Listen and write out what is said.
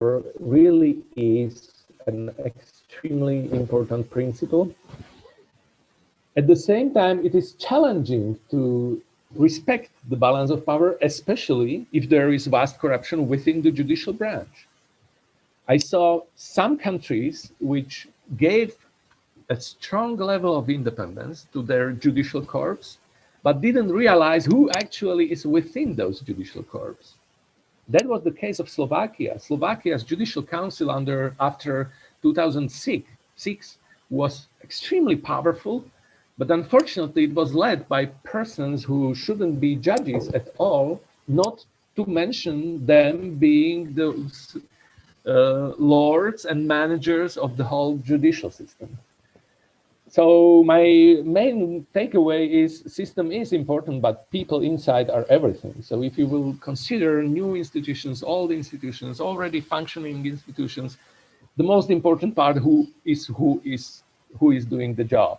really is an extremely important principle. At the same time, it is challenging to respect the balance of power, especially if there is vast corruption within the judicial branch. I saw some countries which gave a strong level of independence to their judicial corps, but didn't realize who actually is within those judicial corps. That was the case of Slovakia. Slovakia's judicial council after 2006 was extremely powerful, but unfortunately it was led by persons who shouldn't be judges at all, not to mention them being the lords and managers of the whole judicial system. So my main takeaway is system is important, but people inside are everything. So if you will consider new institutions, old institutions, already functioning institutions, the most important part who is doing the job.